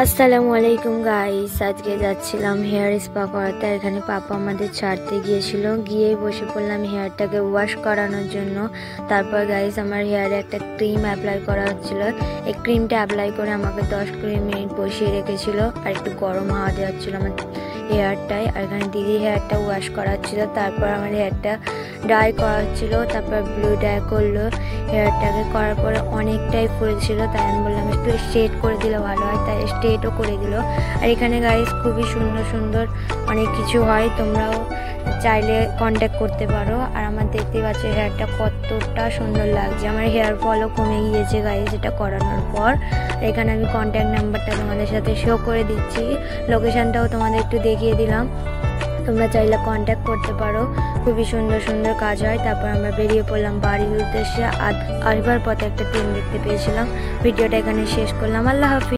আসসালামু আলাইকুম গাইস, আজকে যাচ্ছিলাম হেয়ার স্পা করাতে। এখানে পাপা আমাদের ছাড়তে গিয়েছিল, গিয়েই বসে পড়লাম হেয়ারটাকে ওয়াশ করানোর জন্য। তারপর গাইস আমার হেয়ারে একটা ক্রিম অ্যাপ্লাই করা হচ্ছিল। এই ক্রিমটা অ্যাপ্লাই করে আমাকে 10-20 মিনিট বসিয়ে রেখেছিল, আর একটু গরম হাওয়া দেওয়া হচ্ছিল আমার হেয়ারটায়। আর এখানে দিদি হেয়ারটা ওয়াশ করা হচ্ছিল, তারপর আমার হেয়ারটা ডাই করা হচ্ছিল, তারপর ব্লু ডাই করলো। হেয়ারটাকে করার পরে অনেকটাই ফুলেছিল, তাই আমি বললাম একটু স্ট্রেট করে দিলে ভালো হয়, তাই স্ট্রেটও করে দিল। আর এখানে গাইস খুবই সুন্দর সুন্দর অনেক কিছু হয়, তোমরাও চাইলে কন্ট্যাক্ট করতে পারো। আর আমার দেখতে পাচ্ছি হেয়ারটা কতটা সুন্দর লাগছে, আমার হেয়ার ফলও কমে গিয়েছে গাইস এটা করানোর পর। এখানে আমি কন্ট্যাক্ট নাম্বারটা তোমাদের সাথে শো করে দিচ্ছি, লোকেশানটাও তোমাদের একটু দেখিয়ে দিলাম, তোমরা চাইলে কন্ট্যাক্ট করতে পারো। খুবই সুন্দর সুন্দর কাজ হয়। তারপর আমরা বেরিয়ে পড়লাম বাড়ির উদ্দেশ্যে। আসবার পথে একটা ট্রেন দেখতে পেয়েছিলাম। ভিডিওটা এখানে শেষ করলাম। আল্লাহ হাফিজ।